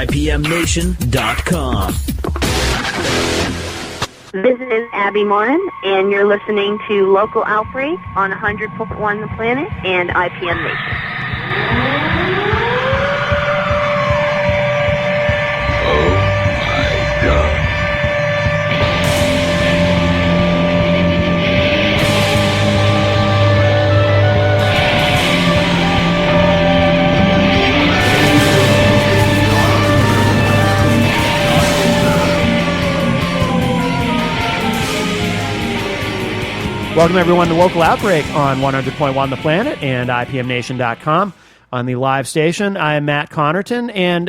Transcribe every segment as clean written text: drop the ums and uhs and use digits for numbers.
IPMNation.com. This is Abbie Morin, and you're listening to Local Outbreak on 100.1 The Planet and IPM Nation. Oh my God. Welcome, everyone, to Local Outbreak on 100.1 The Planet and IPMNation.com on the live station. I am Matt Connarton, and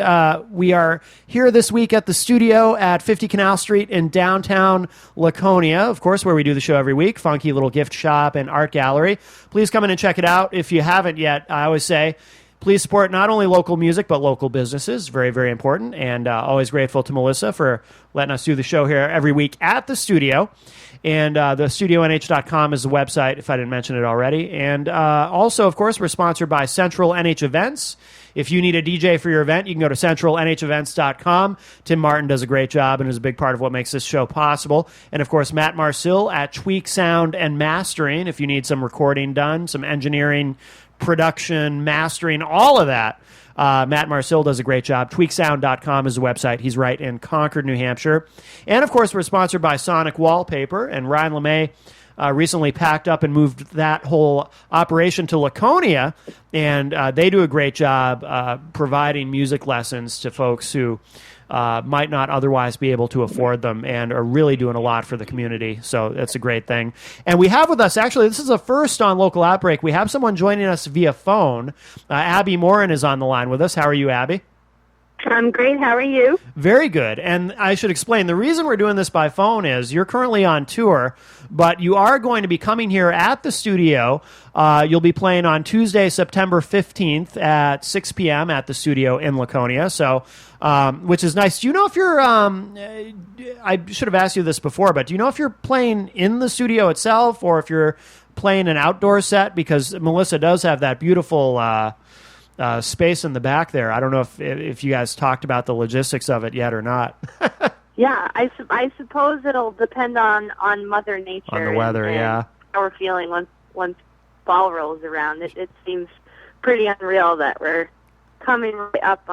we are here this week at the studio at 50 Canal Street in downtown Laconia, of course, where we do the show every week. Funky little gift shop and art gallery. Please come in and check it out. If you haven't yet, I always say, please support not only local music, but local businesses. Very, very important. And always grateful to Melissa for letting us do the show here every week at the studio. And the studionh.com is the website, if I didn't mention it already. And also, of course, we're sponsored by Central NH Events. If you need a DJ for your event, you can go to centralnhevents.com. Tim Martin does a great job and is a big part of what makes this show possible. And, of course, Matt Marcil at Tweak Sound and Mastering. If you need some recording done, some engineering, production, mastering, all of that. Matt Marcil does a great job. Tweaksound.com is the website. He's right in Concord, New Hampshire. And, of course, we're sponsored by Sonic Wallpaper. And Ryan LeMay recently packed up and moved that whole operation to Laconia. And they do a great job providing music lessons to folks who might not otherwise be able to afford them and are really doing a lot for the community. So that's a great thing. And we have with us, actually, this is a first on Local Outbreak. We have someone joining us via phone. Abbie Morin is on the line with us. How are you, Abbie? I'm great. How are you? Very good. And I should explain, the reason we're doing this by phone is you're currently on tour, but you are going to be coming here at the studio. You'll be playing on Tuesday, September 15th at 6 p.m. at the studio in Laconia, so which is nice. Do you know if you're, I should have asked you this before, but do you know if you're playing in the studio itself or if you're playing an outdoor set? Because Melissa does have that beautiful space in the back there. I don't know if you guys talked about the logistics of it yet or not. Yeah, I suppose it'll depend on Mother Nature. On the weather, and yeah. How we're feeling once fall rolls around. It seems pretty unreal that we're coming right up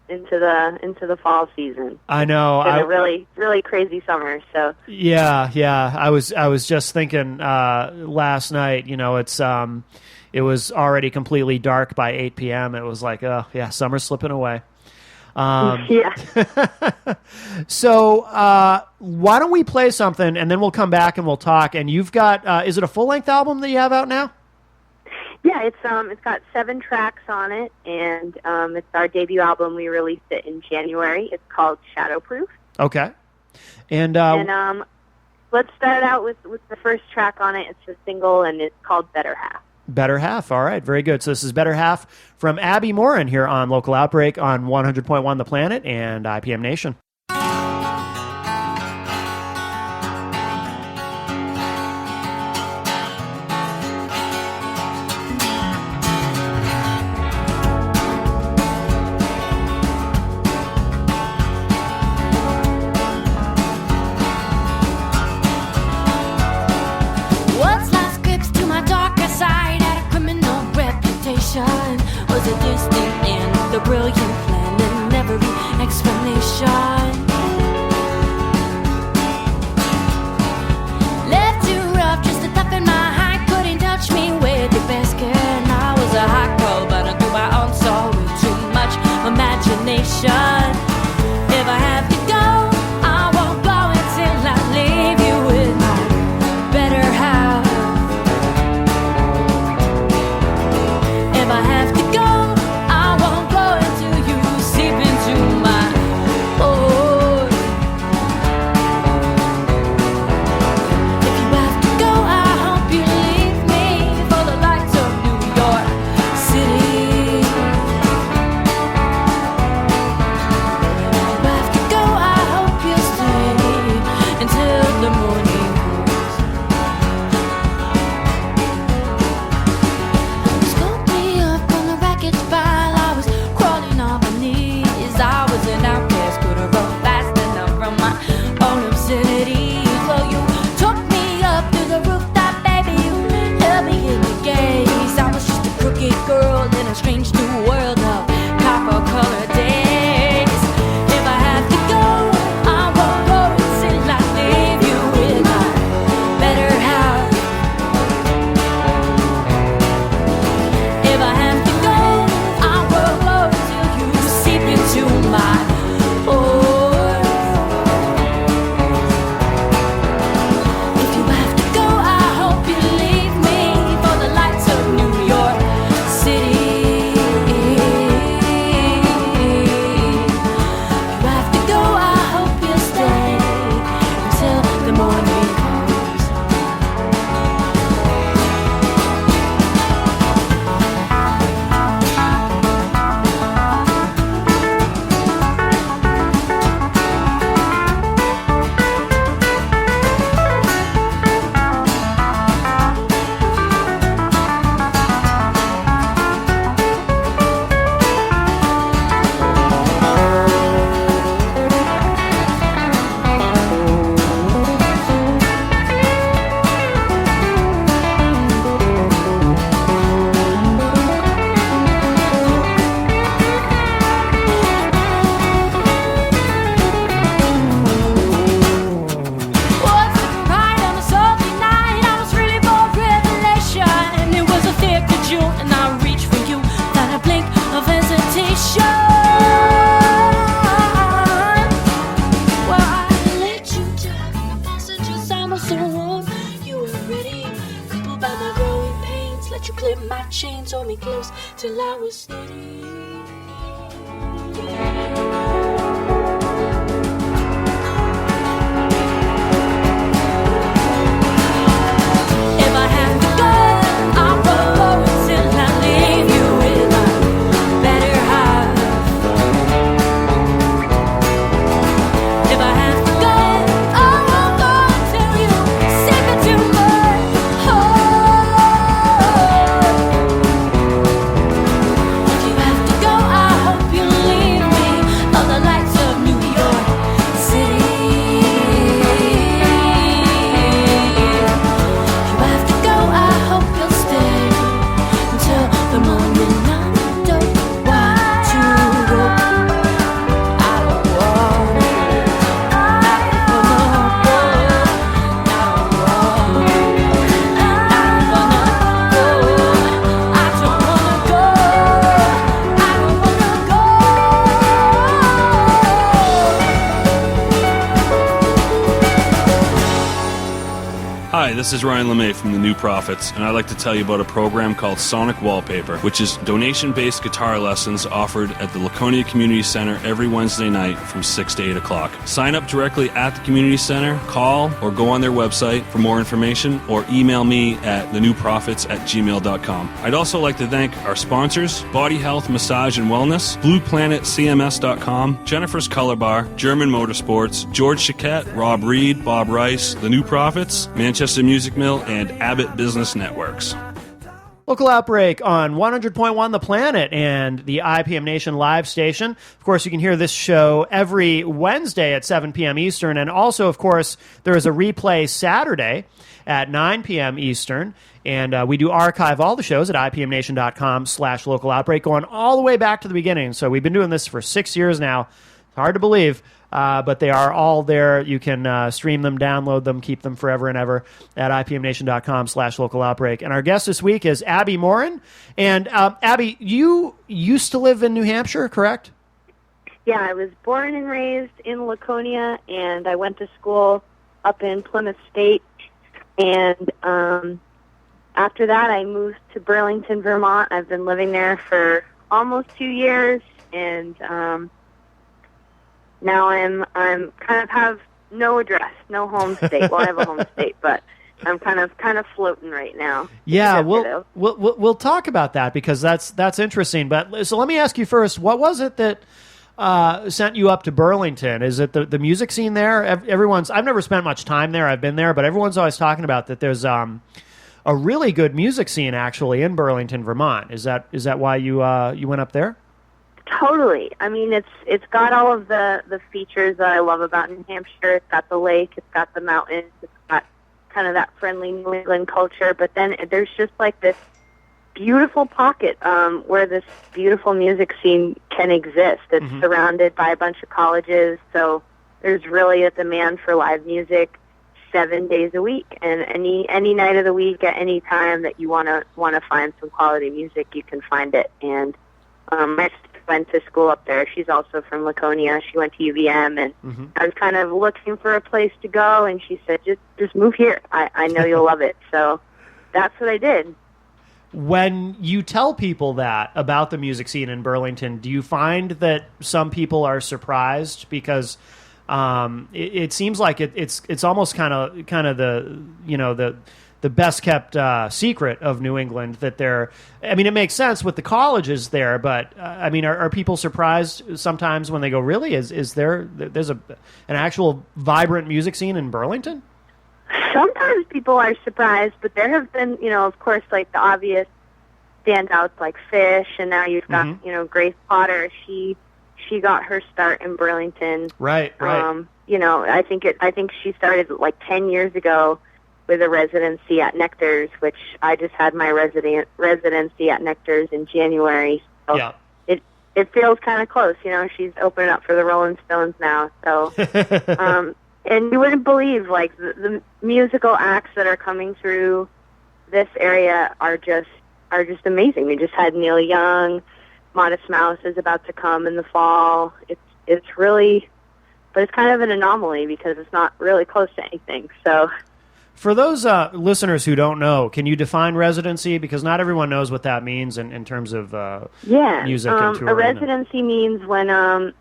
into the fall season. I know. It's been a really, really crazy summer. So yeah. I was just thinking last night. You know, it was already completely dark by 8 p.m. It was like, oh, yeah, summer's slipping away. Yeah. So why don't we play something, and then we'll come back and we'll talk. And you've got, is it a full-length album that you have out now? Yeah, it's got 7 tracks on it, and it's our debut album. We released it in January. It's called Shadowproof. Okay. And let's start out with the first track on it. It's a single, and it's called Better Half. Better Half. All right, very good. So this is Better Half from Abbie Morin here on Local Outbreak on 100.1 The Planet and IPM Nation. Was it this the end, the brilliant plan and every explanation? Left too rough, just a tough in my hide, couldn't touch me with your basket. I was a hot girl, but I grew my own soul with too much imagination. If I have to go, I won't go until I leave you with my better half. If I have to go, I won't go until you seep into my, oh. till I was steady. If I have to go, I'll go till I leave you with a better half. If I have to go, I'll go till you sink it to my heart. If you have to go, I hope you leave me on the lights of New York City. You have to go, I hope you'll stay until the morning. I don't want to go. I don't want to. I don't wanna go. I don't want to. I don't wanna go. I don't wanna go. I don't wanna go. Hi, this is Ryan LeMay from the New Prophets, and I'd like to tell you about a program called Sonic Wallpaper, which is donation-based guitar lessons offered at the Laconia Community Center every Wednesday night from 6 to 8 o'clock. Sign up directly at the Community Center, call, or go on their website for more information, or email me at thenewprophets@gmail.com. I'd also like to thank our sponsors, Body Health, Massage and Wellness, BluePlanetCMS.com, Jennifer's Color Bar, German Motorsports, George Chiquette, Rob Reed, Bob Rice, The New Prophets, Manchester Music Mill, and Abbott Business Networks. Local Outbreak on 100.1 The Planet and the IPM Nation live station. Of course, you can hear this show every Wednesday at 7 p.m. Eastern. And also, of course, there is a replay Saturday at 9 p.m. Eastern. And we do archive all the shows at ipmnation.com/local outbreak, going all the way back to the beginning. So we've been doing this for 6 years now. It's hard to believe. But they are all there. You can stream them, download them, keep them forever and ever at ipmnation.com/local outbreak. And our guest this week is Abbie Morin. And Abbie, you used to live in New Hampshire, correct? Yeah, I was born and raised in Laconia, and I went to school up in Plymouth State. And after that, I moved to Burlington, Vermont. I've been living there for almost 2 years, and now I'm kind of have no address, no home state. Well, I have a home state, but I'm kind of floating right now. Yeah, we'll talk about that because that's interesting. But so let me ask you first, what was it that sent you up to Burlington? Is it the music scene there? I've never spent much time there. I've been there, but everyone's always talking about that. There's a really good music scene actually in Burlington, Vermont. Is that why you went up there? Totally. I mean, it's got all of the features that I love about New Hampshire. It's got the lake, it's got the mountains, it's got kind of that friendly New England culture. But then there's just like this beautiful pocket where this beautiful music scene can exist. It's surrounded by a bunch of colleges, so there's really a demand for live music 7 days a week, and any night of the week at any time that you want to find some quality music, you can find it. And my sister went to school up there. She's also from Laconia. She went to UVM, and I was kind of looking for a place to go, and she said, just move here. I know you'll love it. So that's what I did. When you tell people that about the music scene in Burlington, do you find that some people are surprised? Because it seems like it's almost kind of the best kept secret of New England that it makes sense with the colleges there, but are people surprised sometimes when they go, really, there's an actual vibrant music scene in Burlington? Sometimes people are surprised, but there have been, of course, like the obvious standouts like Fish, and now you've got, Grace Potter. She got her start in Burlington. Right. I think she started like 10 years ago with a residency at Nectar's, which I just had my residency at Nectar's in January. So yeah. It feels kind of close. She's opening up for the Rolling Stones now. So, and you wouldn't believe, like, the musical acts that are coming through this area are just amazing. We just had Neil Young. Modest Mouse is about to come in the fall. It's really, but it's kind of an anomaly because it's not really close to anything. So For those listeners who don't know, can you define residency? Because not everyone knows what that means in terms of music and touring. A residency means when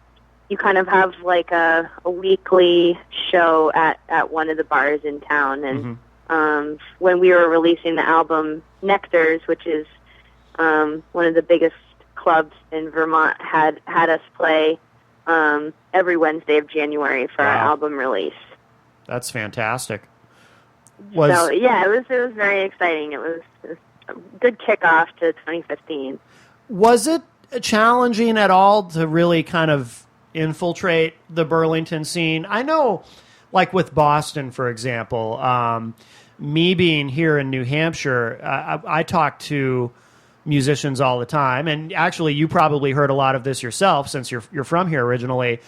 you kind of have like a weekly show at one of the bars in town. And when we were releasing the album Nectars, which is one of the biggest clubs in Vermont, had us play every Wednesday of January for our album release. That's fantastic. It was very exciting. It was a good kickoff to 2015. Was it challenging at all to really kind of infiltrate the Burlington scene? I know, like with Boston, for example, me being here in New Hampshire, I talk to musicians all the time, and actually you probably heard a lot of this yourself since you're from here originally.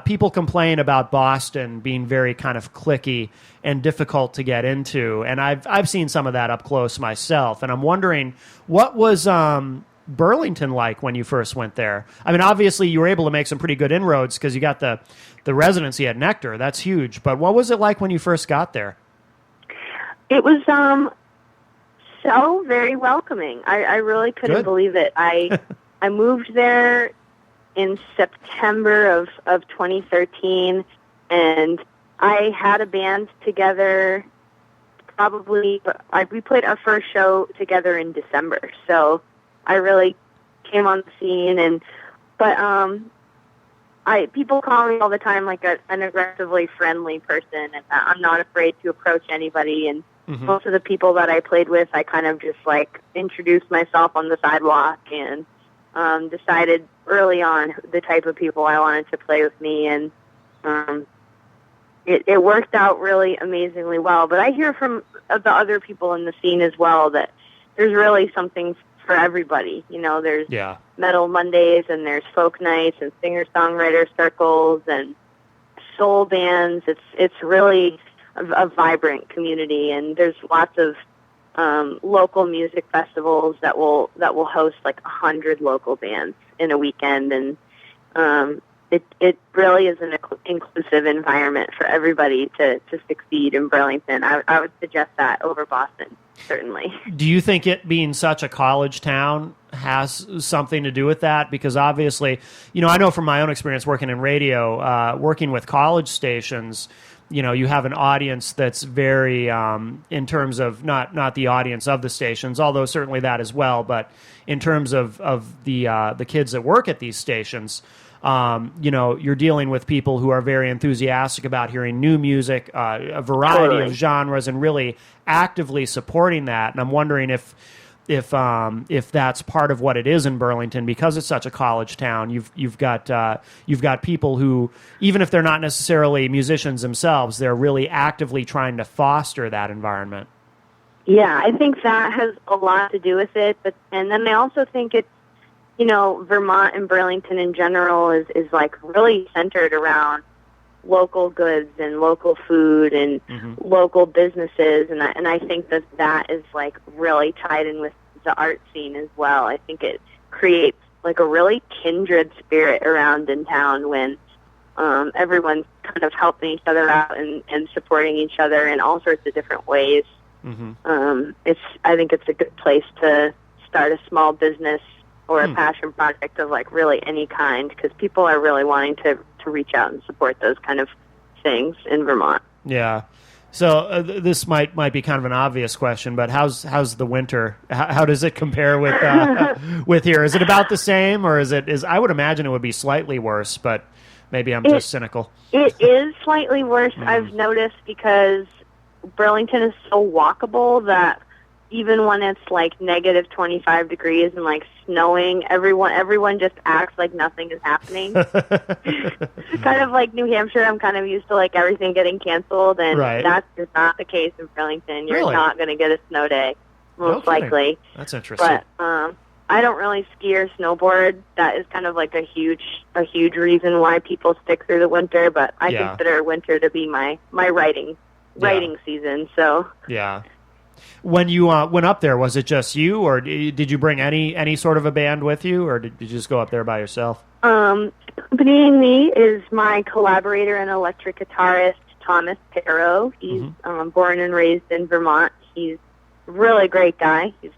People complain about Boston being very kind of cliquey and difficult to get into, and I've seen some of that up close myself, and I'm wondering, what was Burlington like when you first went there? I mean, obviously you were able to make some pretty good inroads because you got the residency at Nectar. That's huge. But what was it like when you first got there? It was so very welcoming. I really couldn't believe it. I moved there in September of 2013, and I had a band together we played our first show together in December, so I really came on the scene, but people call me all the time like an aggressively friendly person, and I'm not afraid to approach anybody, and most of the people that I played with, I kind of just like introduced myself on the sidewalk and decided early on the type of people I wanted to play with me, and it worked out really amazingly well. But I hear from the other people in the scene as well that there's really something for everybody. You know, there's Metal Mondays, and there's folk nights, and singer-songwriter circles, and soul bands. It's really a vibrant community, and there's lots of local music festivals that will host like 100 local bands in a weekend, and it really is an inclusive environment for everybody to succeed in Burlington. I would suggest that over Boston, certainly. Do you think it being such a college town has something to do with that? Because obviously, you know, I know from my own experience working in radio, working with college stations, you know, you have an audience that's very, in terms of not the audience of the stations, although certainly that as well, but in terms of the kids that work at these stations, you know, you're dealing with people who are very enthusiastic about hearing new music, a variety of genres, and really actively supporting that. And I'm wondering if that's part of what it is in Burlington, because it's such a college town. You've got people who, even if they're not necessarily musicians themselves, they're really actively trying to foster that environment. Yeah, I think that has a lot to do with it. And then I also think it's, you know, Vermont and Burlington in general is like really centered around local goods and local food and local businesses, and I think that is like really tied in with the art scene as well. I think it creates like a really kindred spirit around in town when everyone's kind of helping each other out and supporting each other in all sorts of different ways. I think it's a good place to start a small business or a passion project of like really any kind, because people are really wanting to reach out and support those kind of things in Vermont. Yeah. So this might be kind of an obvious question, but how's the winter? How does it compare with with here? Is it about the same, or is I would imagine it would be slightly worse, but maybe I'm just cynical. It is slightly worse, I've noticed, because Burlington is so walkable that even when it's like negative 25 degrees and like snowing, everyone just acts like nothing is happening. Kind of like New Hampshire, I'm kind of used to like everything getting canceled, and that's just not the case in Burlington. You're not going to get a snow day, most likely. That's interesting. But I don't really ski or snowboard. That is kind of like a huge reason why people stick through the winter. But I consider winter to be my writing season. So yeah. When you went up there, was it just you, or did you bring any sort of a band with you, or did you just go up there by yourself? Accompanying me is my collaborator and electric guitarist, Thomas Perrow. He's born and raised in Vermont. He's a really great guy. He's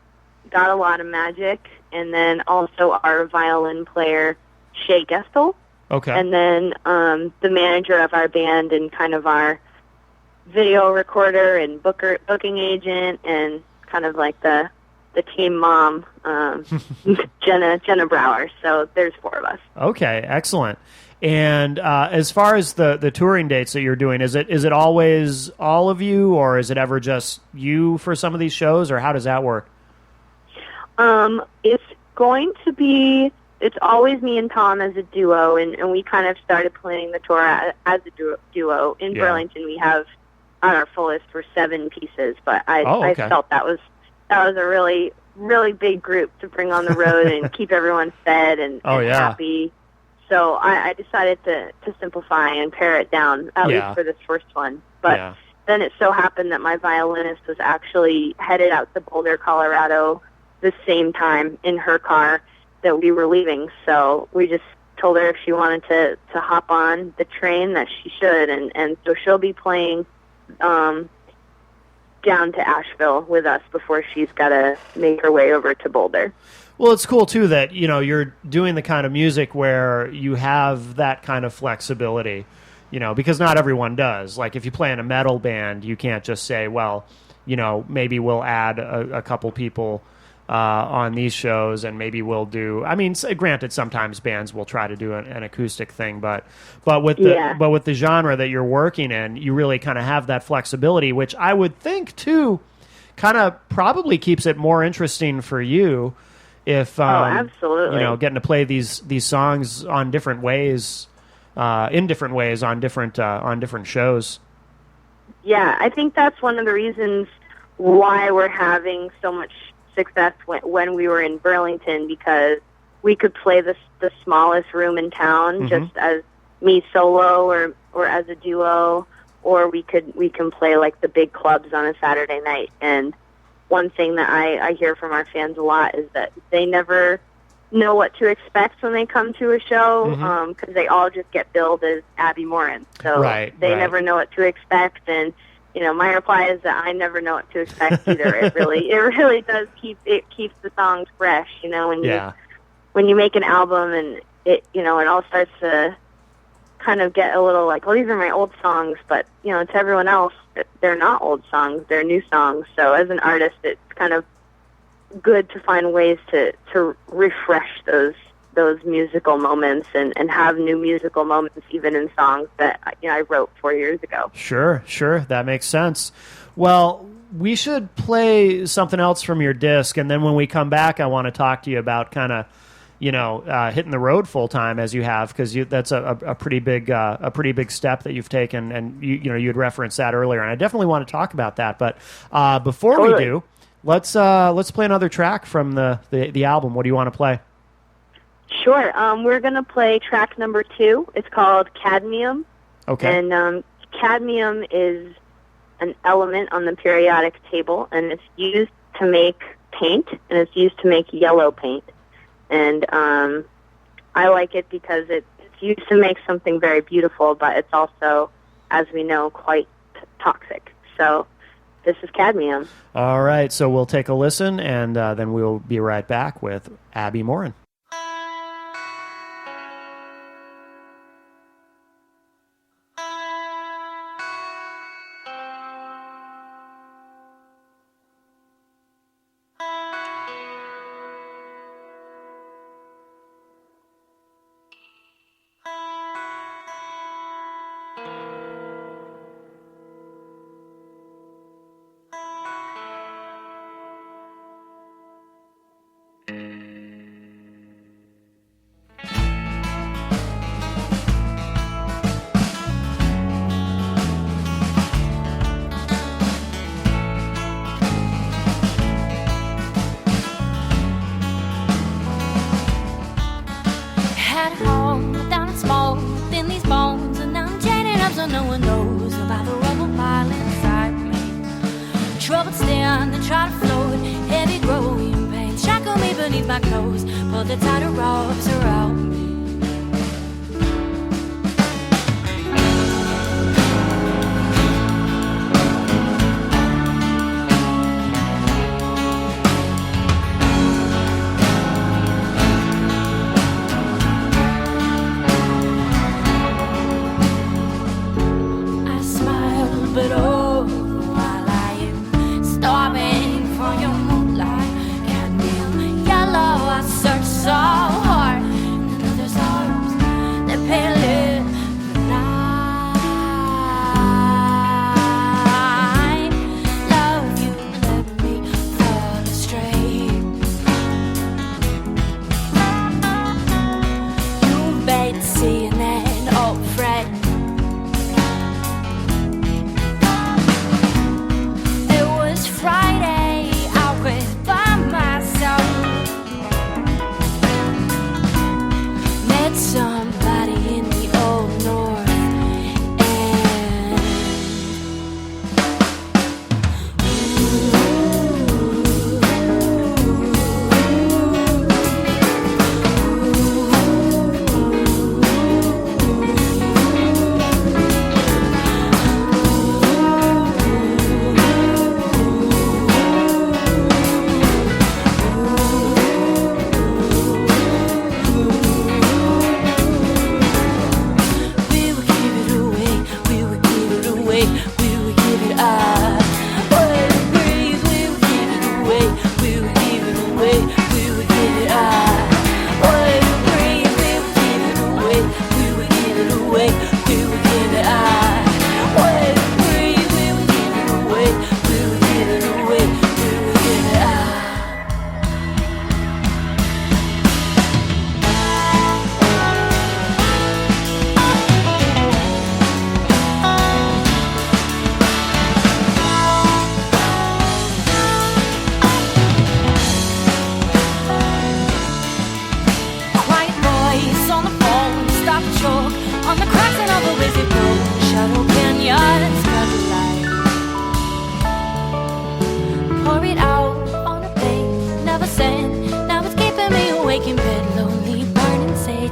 got a lot of magic. And then also our violin player, Shay Gestel. Okay. And then the manager of our band and kind of our video recorder and booking agent and kind of like the team mom, Jenna Brower. So there's 4 of us. Okay, excellent. And as far as the touring dates that you're doing, is it always all of you, or is it ever just you for some of these shows, or how does that work? It's going to be, it's always me and Tom as a duo, and we kind of started planning the tour as a duo. In Burlington, we have on our full list for 7 pieces, but I felt that was a really, really big group to bring on the road and keep everyone fed and happy. So I decided to simplify and pare it down, at least for this first one. But then it so happened that my violinist was actually headed out to Boulder, Colorado the same time in her car that we were leaving. So we just told her if she wanted to hop on the train that she should. And so she'll be playing down to Asheville with us before she's got to make her way over to Boulder. Well, it's cool, too, that, you're doing the kind of music where you have that kind of flexibility, because not everyone does. Like, if you play in a metal band, you can't just say, well, maybe we'll add a couple people on these shows, and maybe we'll do. I mean, granted, sometimes bands will try to do an acoustic thing, but with the genre that you're working in, you really kind of have that flexibility, which I would think too, kind of probably keeps it more interesting for you. If absolutely, getting to play these songs on different ways, in different ways on different shows. Yeah, I think that's one of the reasons why we're having so much success when we were in Burlington, because we could play the smallest room in town just as me solo or as a duo, or we can play like the big clubs on a Saturday night. And one thing that I hear from our fans a lot is that they never know what to expect when they come to a show, because they all just get billed as Abbie Morin. So they never know what to expect. And my reply is that I never know what to expect either. It really does keeps the songs fresh. When you make an album and it all starts to kind of get a little like, well, these are my old songs, but to everyone else, they're not old songs, they're new songs. So as an artist, it's kind of good to find ways to refresh those musical moments and have new musical moments even in songs that I wrote 4 years ago. Sure, that makes sense. Well, we should play something else from your disc, and then when we come back, I want to talk to you about kind of hitting the road full time as you have, because that's a pretty big step that you've taken, and you had referenced that earlier, and I definitely want to talk about that. But before we do, let's play another track from the album. What do you want to play? Sure. We're going to play track number 2. It's called Cadmium. Okay. And cadmium is an element on the periodic table, and it's used to make paint, and it's used to make yellow paint. And I like it because it's used to make something very beautiful, but it's also, as we know, quite toxic. So this is cadmium. All right, so we'll take a listen, and then we'll be right back with Abbie Morin. no one knows about the rubble pile inside me. Troubled stand and try to float, heavy growing pain shackle me beneath my clothes, pull the tighter ropes around me.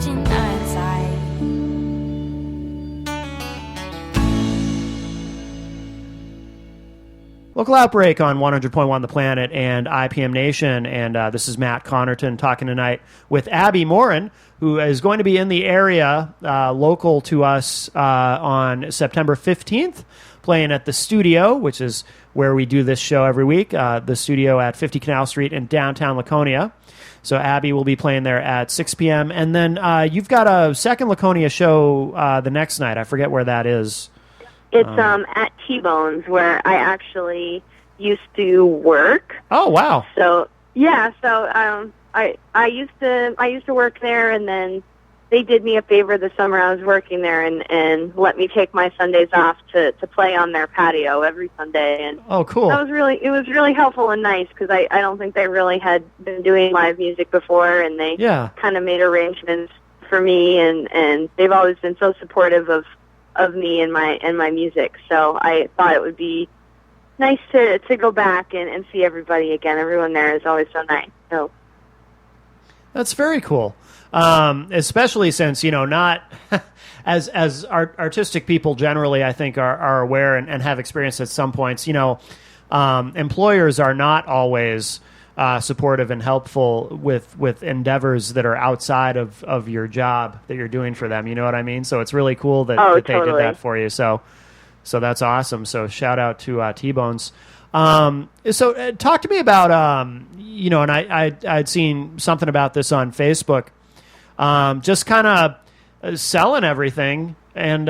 69 side. Local Outbreak on 100.1 The Planet and IPM Nation, and this is Matt Connarton talking tonight with Abbie Morin, who is going to be in the area local to us on September 15th, playing at the Studio, which is where we do this show every week, the Studio at 50 Canal Street in downtown Laconia. So Abbie will be playing there at 6 p.m. And then you've got a second Laconia show the next night. I forget where that is. It's at T-Bones, where I actually used to work. Oh, wow. So yeah, I used to work there, and then they did me a favor the summer I was working there, and let me take my Sundays off to play on their patio every Sunday. And oh, cool. It was really helpful and nice, because I don't think they really had been doing live music before, and they kind of made arrangements for me, and they've always been so supportive of me and my music. So I thought it would be nice to go back and see everybody again. Everyone there is always so nice. So that's very cool. Especially since, not as artistic people generally, I think, are aware and have experienced at some points, employers are not always supportive and helpful with endeavors that are outside of your job that you're doing for them. You know what I mean? So it's really cool that they did that for you. So that's awesome. So shout out to T-Bones. So talk to me about, and I'd seen something about this on Facebook, just kind of selling everything and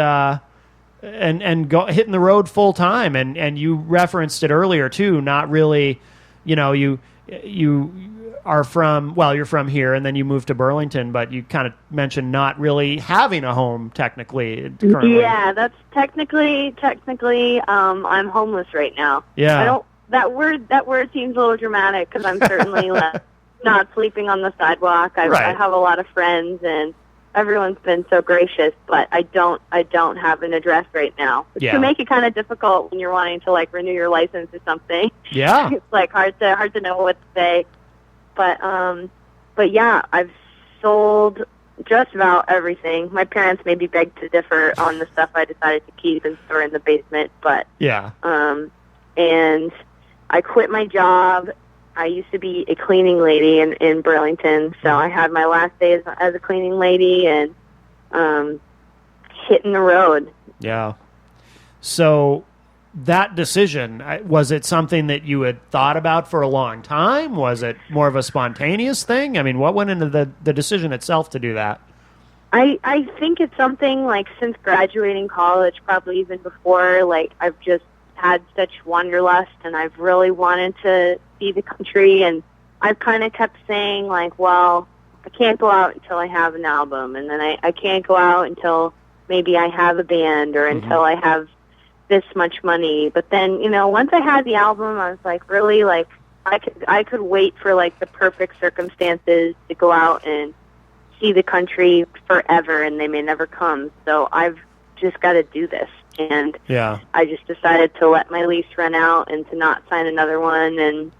hitting the road full time. And you referenced it earlier too, not really, you are you're from here, and then you moved to Burlington, but you kind of mentioned not really having a home technically currently. Yeah, that's technically, I'm homeless right now. Yeah. That word seems a little dramatic, because I'm certainly not sleeping on the sidewalk. I have a lot of friends, and everyone's been so gracious, but I don't have an address right now, which can make it kind of difficult when you're wanting to renew your license or something. Yeah, it's hard to know what to say. But yeah, I've sold just about everything. My parents maybe begged to differ on the stuff I decided to keep and store in the basement, but and I quit my job. I used to be a cleaning lady in Burlington, so I had my last day as a cleaning lady and hitting the road. Yeah. So that decision, was it something that you had thought about for a long time? Was it more of a spontaneous thing? I mean, what went into the decision itself to do that? I think it's something since graduating college, probably even before, I've just had such wanderlust, and I've really wanted to see the country, and I've kind of kept saying well, I can't go out until I have an album, and then I can't go out until maybe I have a band, or until I have this much money. But then once I had the album, I was really I could wait for the perfect circumstances to go out and see the country forever, and they may never come. So I've just got to do this. And I just decided to let my lease run out and to not sign another one, and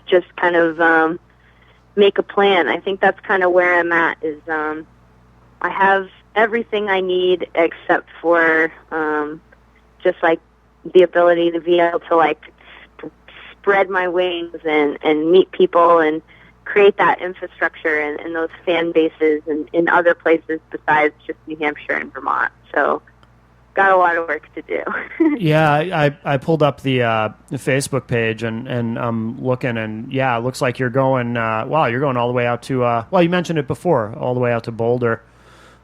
just kind of make a plan. I think that's kind of where I'm at, is I have everything I need except for just the ability to be able to spread my wings and meet people and create that infrastructure and those fan bases in other places besides just New Hampshire and Vermont. So got a lot of work to do. Yeah, I pulled up the Facebook page and I'm looking, and it looks like you're going. You're going all the way out to. You mentioned it before, all the way out to Boulder.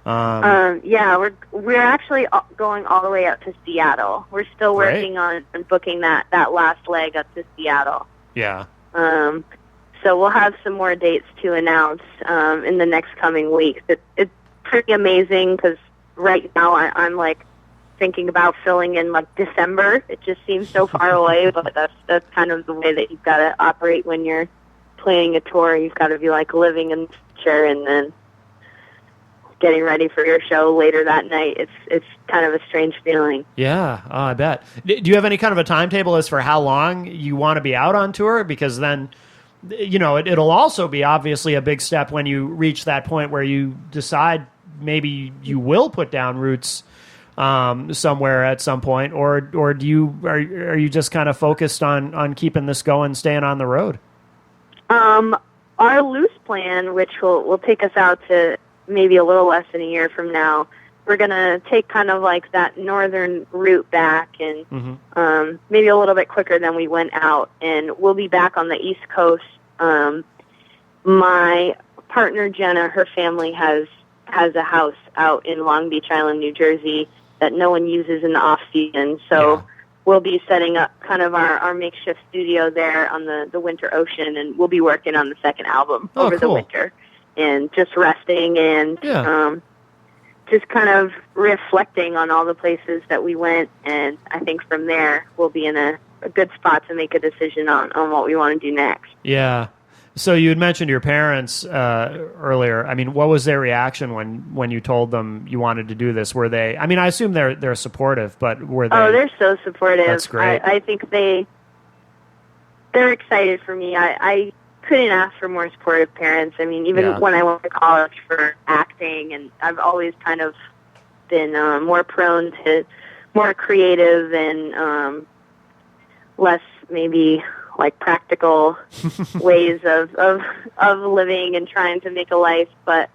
We're actually going all the way out to Seattle. We're still working on booking that last leg up to Seattle. Yeah. So we'll have some more dates to announce in the next coming weeks. It's pretty amazing, because right now I'm thinking about filling in December. It just seems so far away, but that's kind of the way that you've got to operate when you're playing a tour. You've got to be living in the future and then getting ready for your show later that night. It's kind of a strange feeling. Yeah, I bet. Do you have any kind of a timetable as for how long you want to be out on tour? Because then it'll also be obviously a big step when you reach that point where you decide maybe you will put down roots somewhere at some point, or are you just kind of focused on keeping this going, staying on the road? Our loose plan, which will take us out to maybe a little less than a year from now, we're going to take kind of like that northern route back and maybe a little bit quicker than we went out, and we'll be back on the East Coast. My partner, Jenna, her family has a house out in Long Beach Island, New Jersey, that no one uses in the off-season, so we'll be setting up kind of our makeshift studio there on the winter ocean, and we'll be working on the second album over the winter and just resting and just kind of reflecting on all the places that we went, and I think from there we'll be in a good spot to make a decision on what we want to do next. Yeah. So you had mentioned your parents earlier. I mean, what was their reaction when you told them you wanted to do this? Were they? I mean, I assume they're supportive, but were they? Oh, they're so supportive. That's great. I think they're excited for me. I couldn't ask for more supportive parents. I mean, even when I went to college for acting, and I've always kind of been more prone to more creative and less maybe like practical ways of living and trying to make a life, but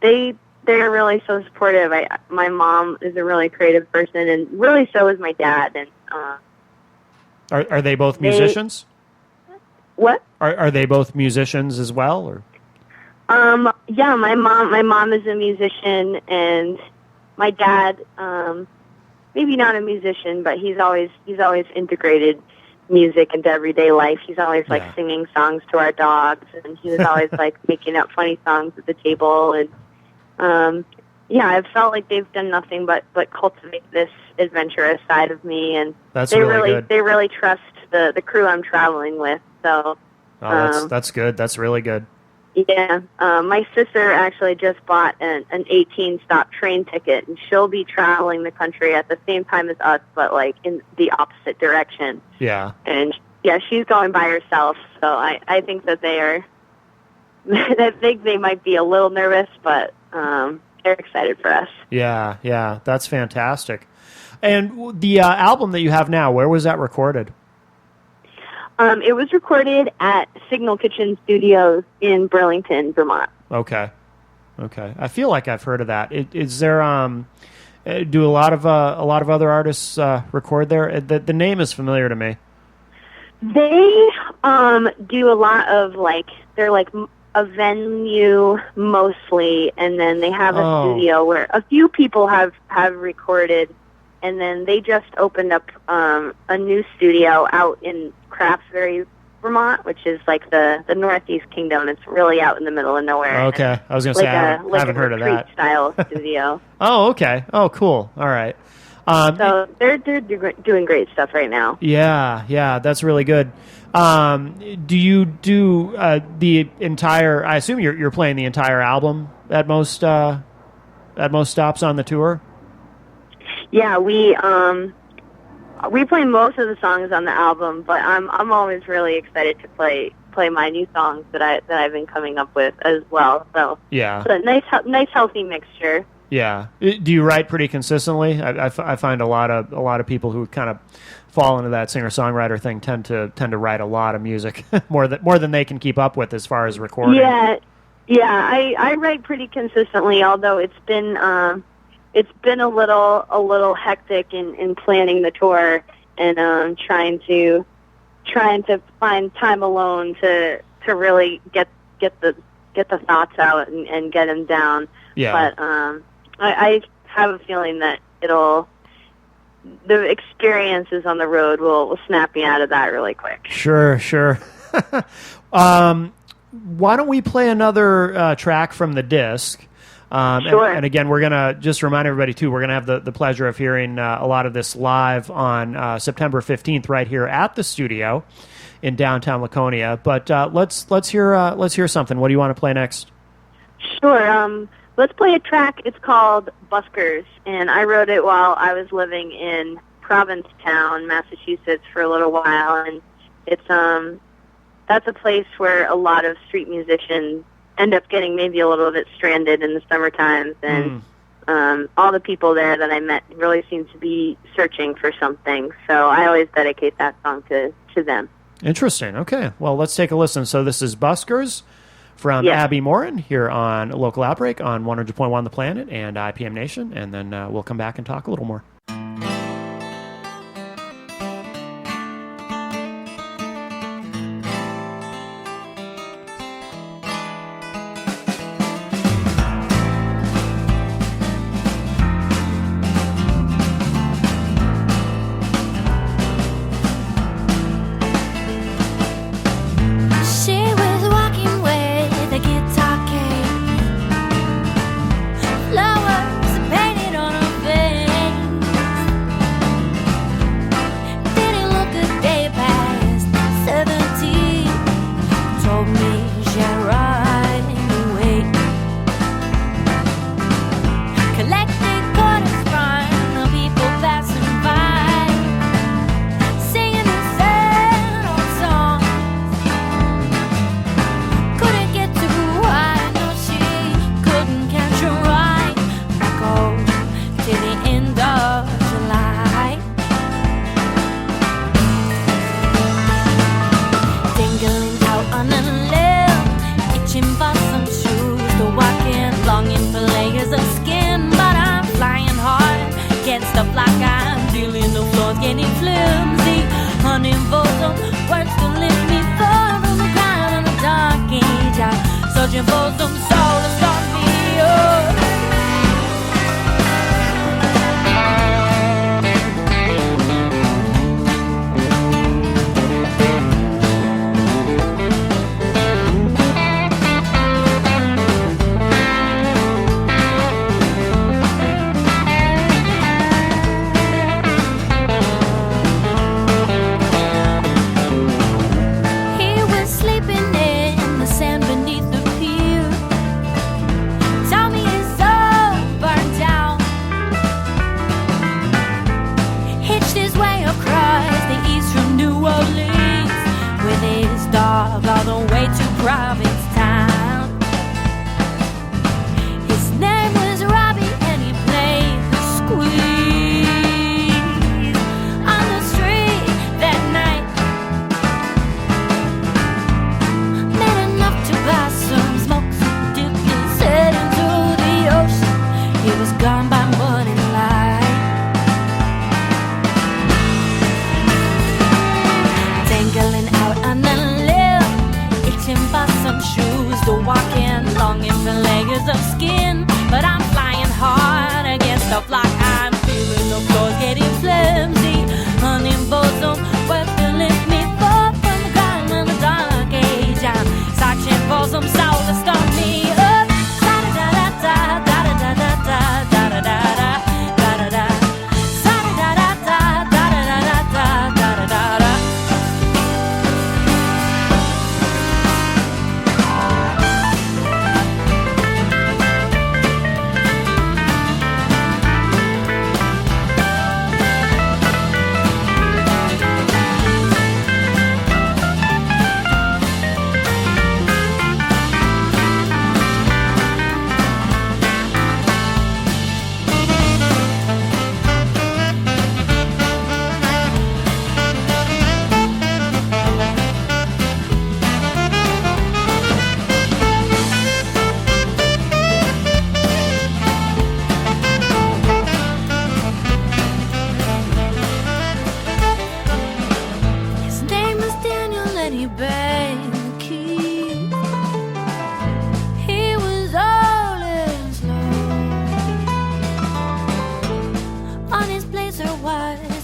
they're really so supportive. My mom is a really creative person, and really so is my dad. And are they both musicians? What? Are they both musicians as well, or? Yeah, my mom is a musician, and my dad, maybe not a musician, but he's always integrated music into everyday life. He's always like singing songs to our dogs, and he was always like making up funny songs at the table. And I've felt like they've done nothing but cultivate this adventurous side of me, and they really trust the crew I'm traveling with. So that's good. That's really good. Yeah, my sister actually just bought an 18-stop train ticket, and she'll be traveling the country at the same time as us, but like in the opposite direction. Yeah. And she's going by herself, so I think that they are. I think they might be a little nervous, but they're excited for us. Yeah, that's fantastic. And the album that you have now, where was that recorded? It was recorded at Signal Kitchen Studios in Burlington, Vermont. Okay. I feel like I've heard of that. Is there do a lot of other artists record there? The name is familiar to me. They do a lot of they're like a venue mostly, and then they have a studio where a few people have recorded, and then they just opened up a new studio out in Craftsbury, Vermont, which is like the Northeast Kingdom. It's really out in the middle of nowhere. Okay, I was going to say I haven't heard of that style studio. Oh, okay. Oh, cool. All right. So they're doing great stuff right now. Yeah, that's really good. Do you do the entire? I assume you're playing the entire album at most stops on the tour. Yeah, we play most of the songs on the album, but I'm always really excited to play my new songs that I've been coming up with as well. So yeah, it's a nice healthy mixture. Yeah. Do you write pretty consistently? I find a lot of people who kind of fall into that singer-songwriter thing tend to write a lot of music more than they can keep up with as far as recording. Yeah. I write pretty consistently, although it's been a little hectic in planning the tour and trying to find time alone to really get the thoughts out and get them down. Yeah. But I have a feeling that the experiences on the road will snap me out of that really quick. Sure. Why don't we play another track from the disc? Sure. And again, we're going to just remind everybody, too, we're going to have the pleasure of hearing a lot of this live on September 15th right here at the studio in downtown Laconia. But let's hear something. What do you want to play next? Sure. Let's play a track. It's called Buskers, and I wrote it while I was living in Provincetown, Massachusetts, for a little while. And it's that's a place where a lot of street musicians end up getting maybe a little bit stranded in the summer times, and all the people there that I met really seem to be searching for something. So I always dedicate that song to them. Interesting. Okay. Well, let's take a listen. So this is Buskers from Abbie Morin here on Local Outbreak on 100.1 The Planet and IPM Nation, and then we'll come back and talk a little more.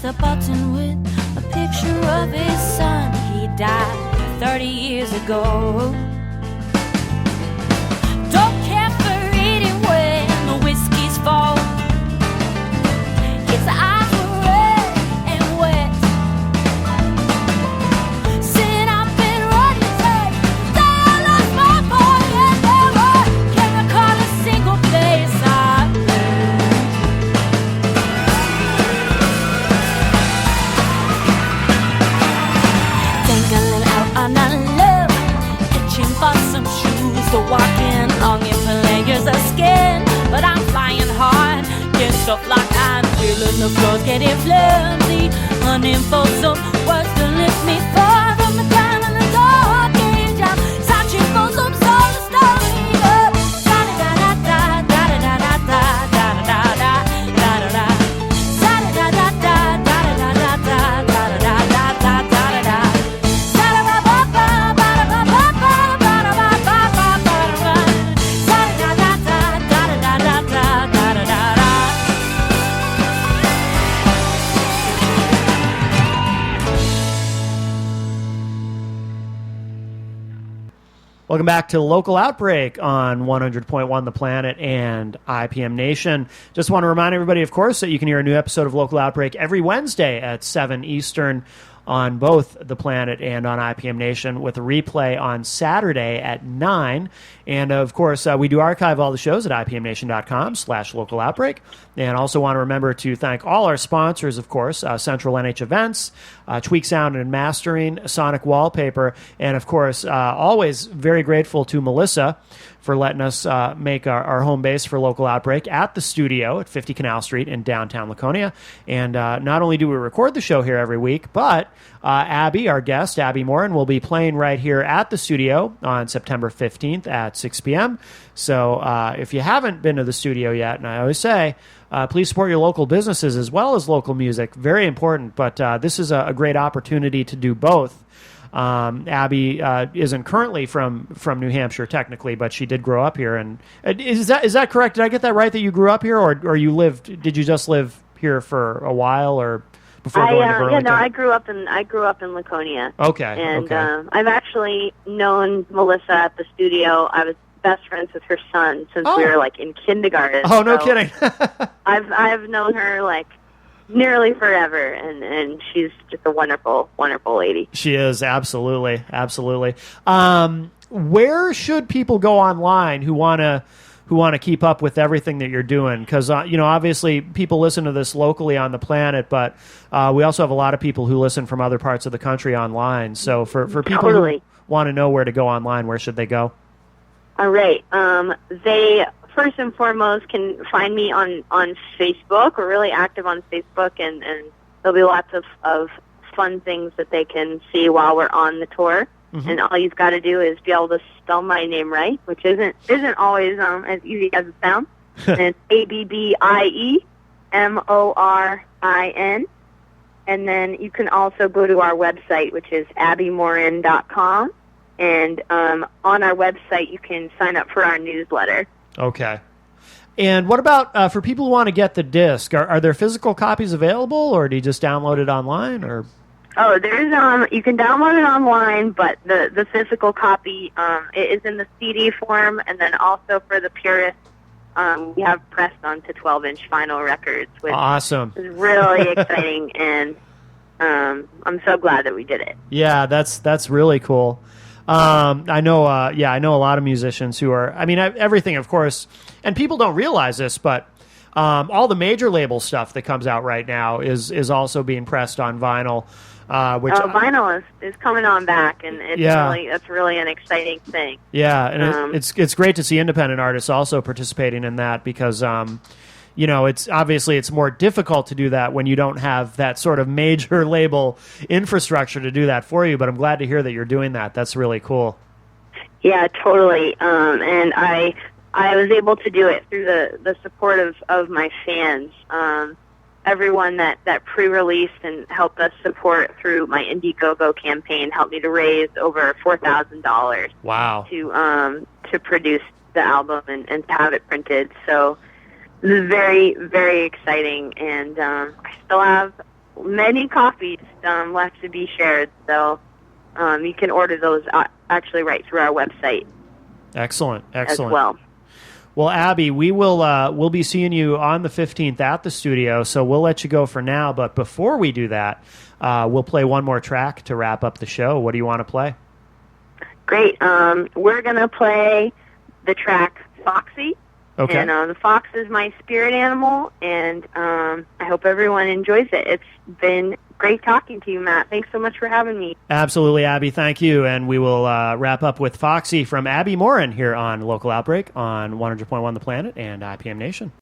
a button with a picture of his son. He died 30 years ago. Don't care for eating when the whiskey's fall. His eyes were red and wet. Sitting up in running tight, I lost my boy and never can recall a single place I've been. Dangling out on a love. stuff like I'm feeling the floor's getting flimsy. Hunting for some words to lift me far from the ground and the dark age. I'm searching for some soul to start me up. Welcome back to Local Outbreak on 100.1 The Planet and IPM Nation. Just want to remind everybody, of course, that you can hear a new episode of Local Outbreak every Wednesday at 7 Eastern on both The Planet and on IPM Nation, with a replay on Saturday at 9. And, of course, we do archive all the shows at ipmnation.com/localoutbreak. And also want to remember to thank all our sponsors, of course, Central NH Events, Tweak Sound and Mastering, Sonic Wallpaper, and, of course, always very grateful to Melissa for letting us make our home base for Local Outbreak at the studio at 50 Canal Street in downtown Laconia. And not only do we record the show here every week, but Abbie, our guest, Abbie Morin, will be playing right here at the studio on September 15th at 6 p.m. So if you haven't been to the studio yet, and I always say, please support your local businesses as well as local music. Very important, but this is a great opportunity to do both. Abbie isn't currently from New Hampshire technically, but she did grow up here. And is that correct? Did I get that right? That you grew up here, or you lived? Did you just live here for a while, or before going to Burlington? Yeah, no, I grew up in Laconia. Okay, and okay. I've actually known Melissa at the studio. I was best friends with her son since we were like in kindergarten. Oh, no kidding. I've known her like nearly forever, and she's just a wonderful, wonderful lady. She is, absolutely, absolutely. Where should people go online who want to keep up with everything that you're doing? Because obviously people listen to this locally on the planet, but we also have a lot of people who listen from other parts of the country online. So for people who want to know where to go online, where should they go? All right. They first and foremost can find me on Facebook. We're really active on Facebook, and there'll be lots of fun things that they can see while we're on the tour. Mm-hmm. And all you've got to do is be able to spell my name right, which isn't always as easy as it sounds. And it's ABBIEMORIN. And then you can also go to our website, which is abbiemorin.com. And on our website, you can sign up for our newsletter. Okay. And what about for people who want to get the disc? Are there physical copies available, or do you just download it online? Or there's you can download it online, but the physical copy it is in the CD form, and then also for the purists, we have pressed onto 12-inch vinyl records, which awesome. is really exciting, and I'm so glad that we did it. Yeah, that's really cool. I know a lot of musicians who are, everything, of course, and people don't realize this, but all the major label stuff that comes out right now is also being pressed on vinyl. Vinyl is coming on back, and it's really an exciting thing. Yeah, and it's great to see independent artists also participating in that, because it's more difficult to do that when you don't have that sort of major label infrastructure to do that for you. But I'm glad to hear that you're doing that. That's really cool. Yeah, totally. And I was able to do it through the support of my fans. Everyone that pre-released and helped us support through my Indiegogo campaign helped me to raise over $4,000. Wow. To produce the album and to have it printed. So this is very, very exciting, and I still have many copies left to be shared, so you can order those actually right through our website. Excellent. As well. Well, Abbie, we'll be seeing you on the 15th at the studio, so we'll let you go for now, but before we do that, we'll play one more track to wrap up the show. What do you want to play? Great. We're going to play the track Foxy. Okay. And the fox is my spirit animal, and I hope everyone enjoys it. It's been great talking to you, Matt. Thanks so much for having me. Absolutely, Abbie. Thank you. And we will wrap up with Foxy from Abbie Morin here on Local Outbreak on 100.1 The Planet and IPM Nation.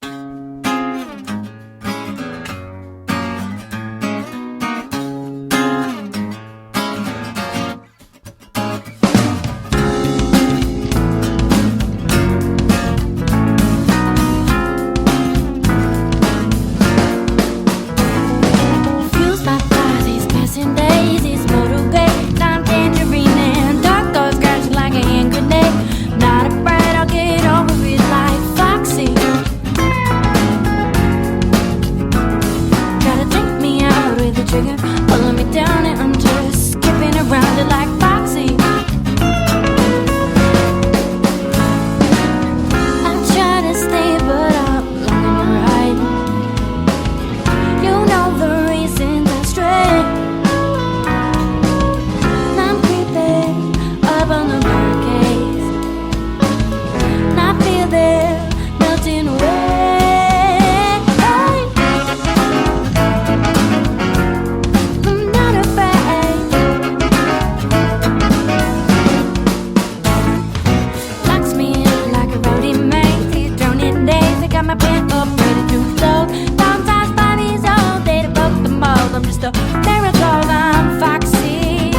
my pant up, ready to float. Sometimes bodies all day to broke the mold. I'm just a miracle, I'm foxy.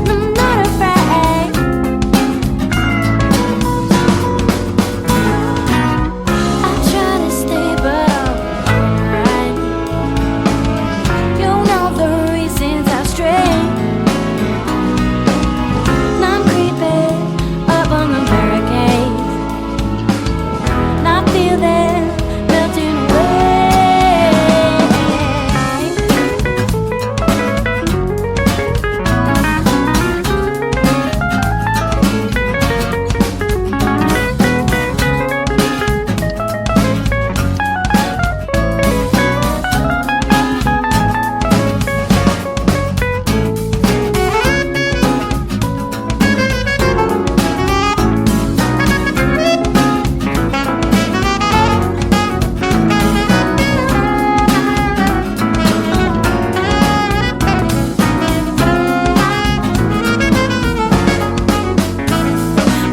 I'm not afraid. I try to stay, but I'm alright. You know the reasons I stray. And I'm creeping up on the barricades. And I feel them melting away.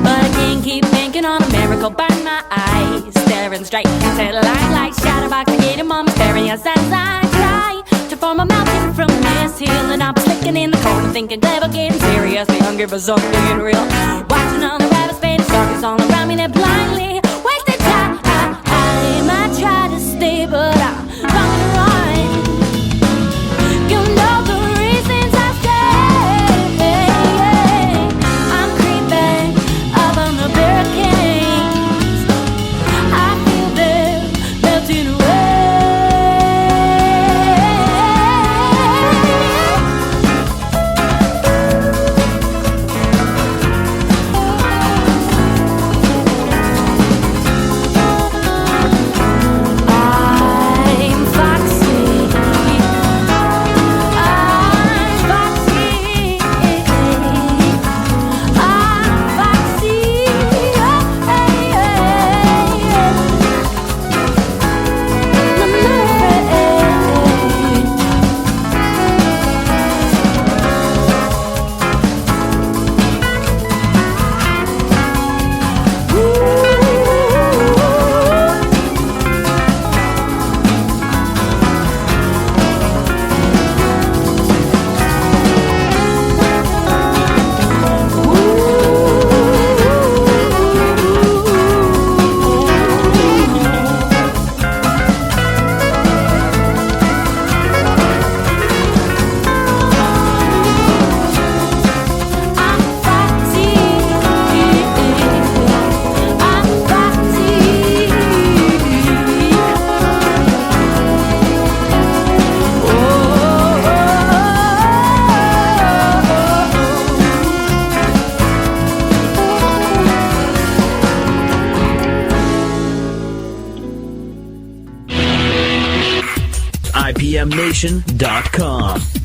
But I can't keep thinking on a miracle by my eyes, staring straight into the light like Shadowbox, creating moments as I try to form a mountain from this hill. And I'm slicking in the corner thinking clever, getting seriously hungry for something real. Watching all the rabbits fade, circus all around me, that blindly waste the time. I try to stay, but I'm gonna run. You know the reasons I stay. I'm creeping up on the barricades. I feel them melting away. I'm foxy. I'm foxy. I'm foxy. I'm IPMNation.com.